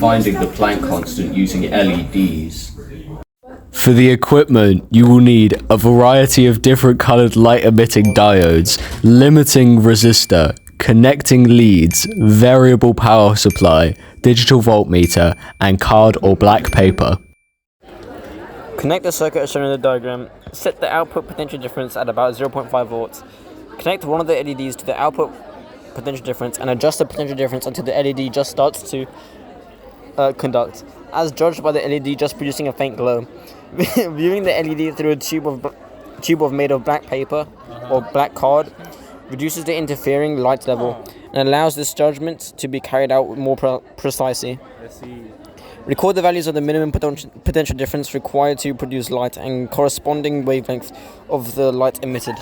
finding the Planck constant using LEDs. For the equipment, you will need a variety of different colored light-emitting diodes, limiting resistor, connecting leads, variable power supply, digital voltmeter, and card or black paper. Connect the circuit as shown in the diagram. Set the output potential difference at about 0.5 volts. Connect one of the LEDs to the output potential difference and adjust the potential difference until the LED just starts to conduct, as judged by the LED just producing a faint glow. Viewing the LED through a tube made of black paper or black card reduces the interfering light level and allows this judgment to be carried out more precisely. Record the values of the minimum potential difference required to produce light and corresponding wavelength of the light emitted.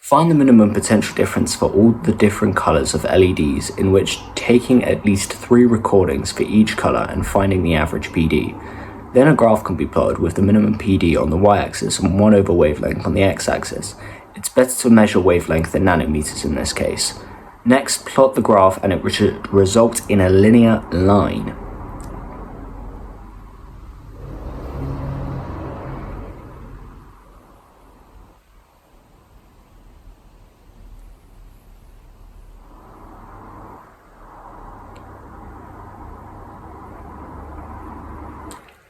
Find the minimum potential difference for all the different colors of LEDs, in which taking at least 3 recordings for each color and finding the average PD. Then a graph can be plotted with the minimum PD on the y-axis and 1 over wavelength on the x-axis. It's better to measure wavelength in nanometers in this case. Next, plot the graph and it should result in a linear line.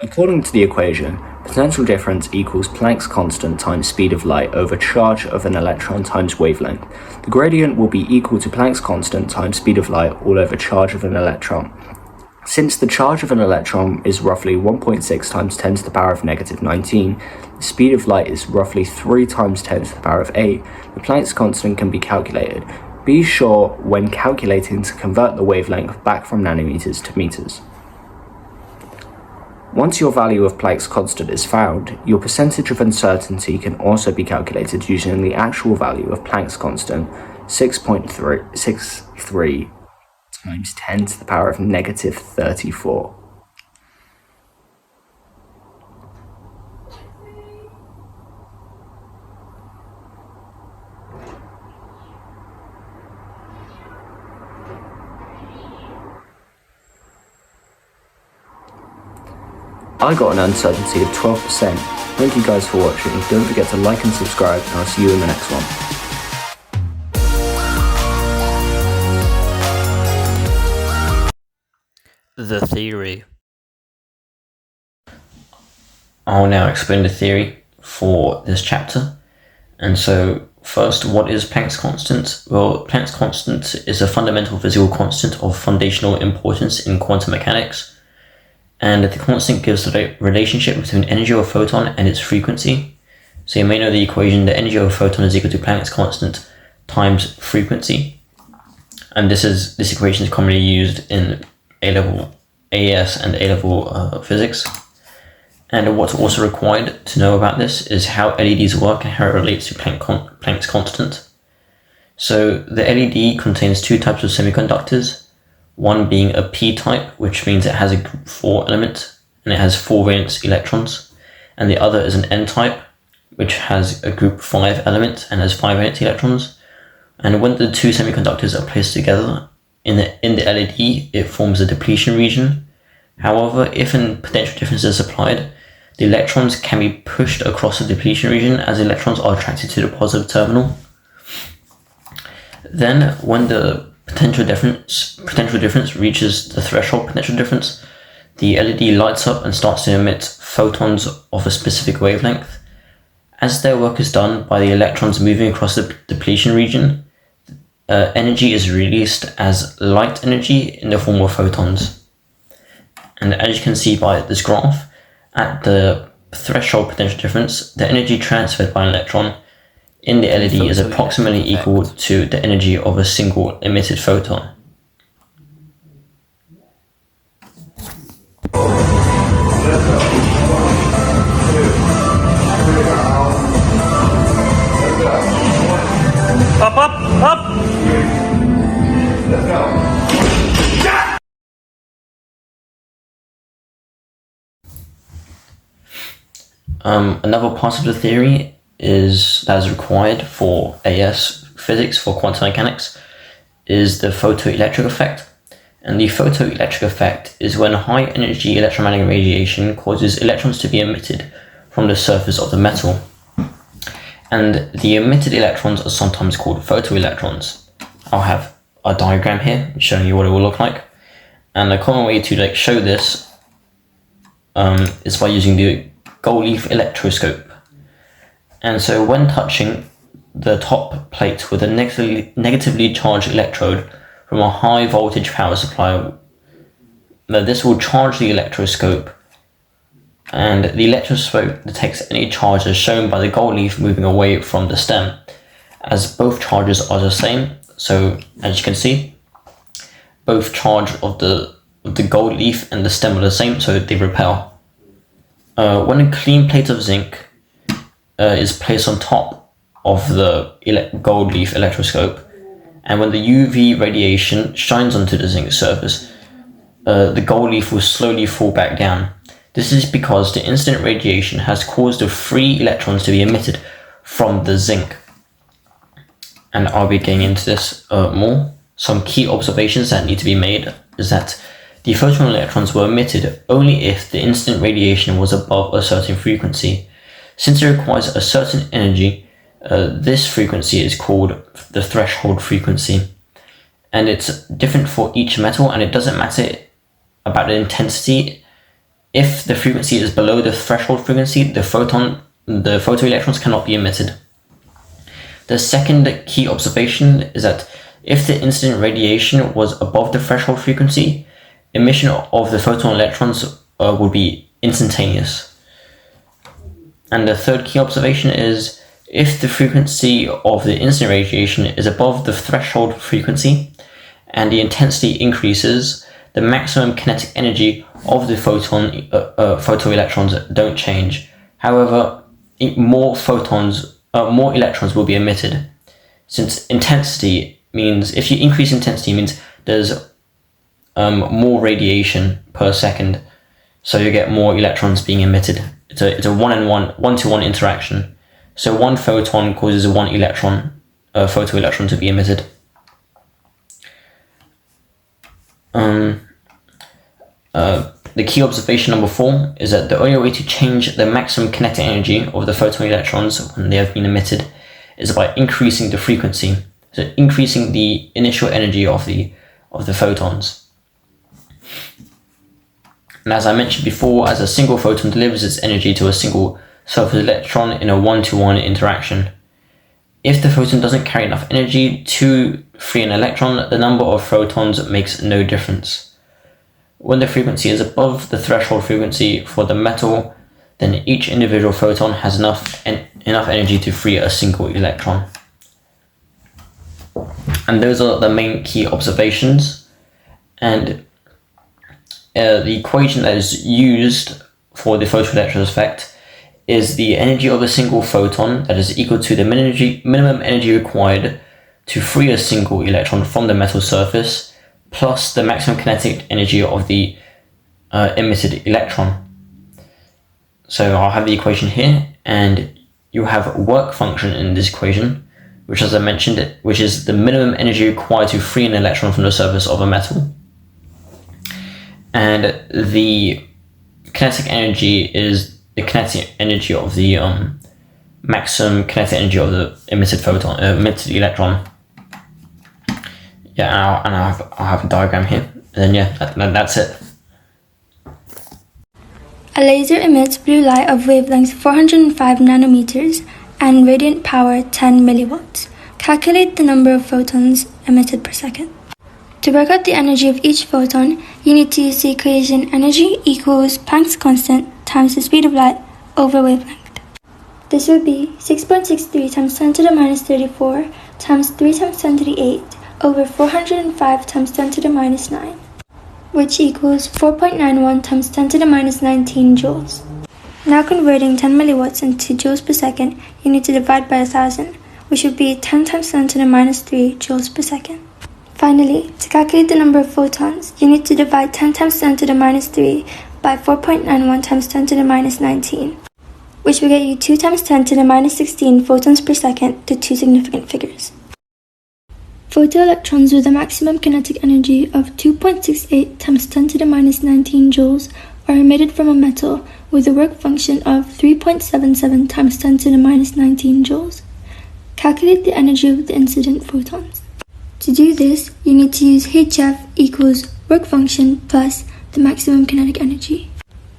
According to the equation, potential difference equals Planck's constant times speed of light over charge of an electron times wavelength. The gradient will be equal to Planck's constant times speed of light all over charge of an electron. Since the charge of an electron is roughly 1.6 times 10 to the power of negative 19, the speed of light is roughly 3 times 10 to the power of 8, the Planck's constant can be calculated. Be sure when calculating to convert the wavelength back from nanometers to meters. Once your value of Planck's constant is found, your percentage of uncertainty can also be calculated using the actual value of Planck's constant, 6.63 times 10 to the power of negative 34. I got an uncertainty of 12%. Thank you guys for watching. Don't forget to like and subscribe, and I'll see you in the next one. The theory. I'll now explain the theory for this chapter. And so, first, what is Planck's constant? Well, Planck's constant is a fundamental physical constant of foundational importance in quantum mechanics. And the constant gives the relationship between energy of a photon and its frequency. So you may know the equation, the energy of a photon is equal to Planck's constant times frequency. And this equation is commonly used in A-level AES and A-level physics. And what's also required to know about this is how LEDs work and how it relates to Planck's constant. So the LED contains 2 types of semiconductors. One being a p-type, which means it has a group 4 element and it has 4 valence electrons, and the other is an n-type, which has a group 5 element and has 5 valence electrons. And when the 2 semiconductors are placed together in the LED, it forms a depletion region. However, if a potential difference is applied, the electrons can be pushed across the depletion region as electrons are attracted to the positive terminal. Then, when the potential difference reaches the threshold potential difference, the LED lights up and starts to emit photons of a specific wavelength. As their work is done by the electrons moving across the depletion region, energy is released as light energy in the form of photons. And as you can see by this graph, at the threshold potential difference, the energy transferred by an electron in the LED is approximately equal to the energy of a single emitted photon. Up! Another part of the theory that is required for AS physics, for quantum mechanics, is the photoelectric effect. And the photoelectric effect is when high energy electromagnetic radiation causes electrons to be emitted from the surface of the metal. And the emitted electrons are sometimes called photoelectrons. I'll have a diagram here showing you what it will look like. And a common way to show this is by using the gold leaf electroscope. And so when touching the top plate with a negatively charged electrode from a high voltage power supply, this will charge the electroscope, and the electroscope detects any charge as shown by the gold leaf moving away from the stem, as both charges are the same. So as you can see, both charge of the gold leaf and the stem are the same, so they repel. When a clean plate of zinc is placed on top of the gold leaf electroscope, and when the UV radiation shines onto the zinc surface, the gold leaf will slowly fall back down. This is because the incident radiation has caused the free electrons to be emitted from the zinc. And I'll be getting into this more. Some key observations that need to be made is that the photon electrons were emitted only if the incident radiation was above a certain frequency. Since it requires a certain energy, this frequency is called the threshold frequency. And it's different for each metal, and it doesn't matter about the intensity. If the frequency is below the threshold frequency, the photoelectrons cannot be emitted. The second key observation is that if the incident radiation was above the threshold frequency, emission of the photon electrons would be instantaneous. And the third key observation is if the frequency of the incident radiation is above the threshold frequency and the intensity increases, the maximum kinetic energy of the photoelectrons don't change. However, more electrons will be emitted. Since intensity means, if you increase intensity, means there's more radiation per second, so you get more electrons being emitted. It's a one-to-one interaction. So one photon causes one photoelectron to be emitted. The key observation number 4 is that the only way to change the maximum kinetic energy of the photoelectrons when they have been emitted is by increasing the frequency, so increasing the initial energy of the photons. And as I mentioned before, as a single photon delivers its energy to a single surface electron in a one-to-one interaction. If the photon doesn't carry enough energy to free an electron, the number of photons makes no difference. When the frequency is above the threshold frequency for the metal, then each individual photon has enough energy to free a single electron. And those are the main key observations. And the equation that is used for the photoelectric effect is the energy of a single photon that is equal to the minimum energy required to free a single electron from the metal surface, plus the maximum kinetic energy of the emitted electron. So I'll have the equation here, and you have work function in this equation, which, as I mentioned, which is the minimum energy required to free an electron from the surface of a metal. And the kinetic energy is the kinetic energy of the maximum kinetic energy of the emitted electron. Yeah, and I'll have a diagram here. And then that's it. A laser emits blue light of wavelength 405 nanometers and radiant power 10 milliwatts. Calculate the number of photons emitted per second. To work out the energy of each photon, you need to use the equation energy equals Planck's constant times the speed of light over wavelength. This would be 6.63 times 10 to the minus 34 times 3 times 10 to the 8 over 405 times 10 to the minus 9, which equals 4.91 times 10 to the minus 19 joules. Now converting 10 milliwatts into joules per second, you need to divide by 1000, which would be 10 times 10 to the minus 3 joules per second. Finally, to calculate the number of photons, you need to divide 10 times 10 to the minus 3 by 4.91 times 10 to the minus 19, which will get you 2 times 10 to the minus 16 photons per second to two significant figures. Photoelectrons with a maximum kinetic energy of 2.68 times 10 to the minus 19 joules are emitted from a metal with a work function of 3.77 times 10 to the minus 19 joules. Calculate the energy of the incident photons. To do this, you need to use HF equals work function plus the maximum kinetic energy.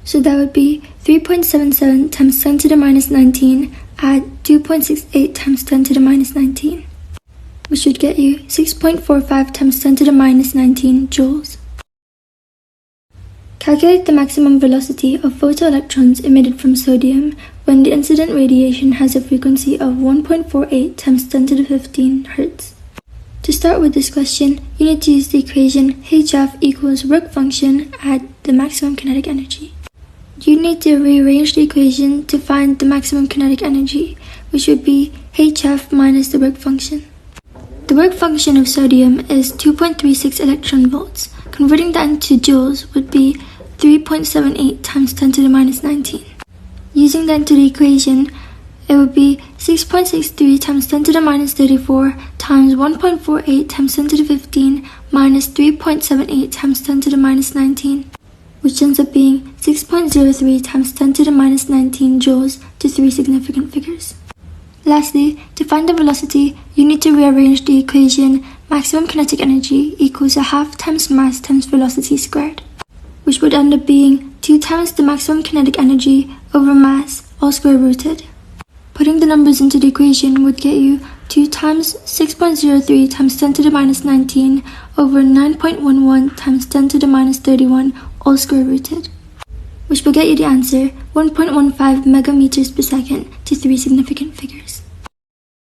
So that would be 3.77 times 10 to the minus 19 add 2.68 times 10 to the minus 19, which would get you 6.45 times 10 to the minus 19 joules. Calculate the maximum velocity of photoelectrons emitted from sodium when the incident radiation has a frequency of 1.48 times 10 to the 15 Hz. To start with this question, you need to use the equation HF equals work function add the maximum kinetic energy. You need to rearrange the equation to find the maximum kinetic energy, which would be HF minus the work function. The work function of sodium is 2.36 electron volts. Converting that into joules would be 3.78 times 10 to the minus 19. Using that into the equation, it would be 6.63 times 10 to the minus 34 times 1.48 times 10 to the 15 minus 3.78 times 10 to the minus 19, which ends up being 6.03 times 10 to the minus 19 joules to three significant figures. Lastly, to find the velocity, you need to rearrange the equation maximum kinetic energy equals a half times mass times velocity squared, which would end up being 2 times the maximum kinetic energy over mass, all square rooted. Putting the numbers into the equation would get you 2 times 6.03 times 10 to the minus 19 over 9.11 times 10 to the minus 31, all square rooted, which will get you the answer 1.15 megameters per second to three significant figures.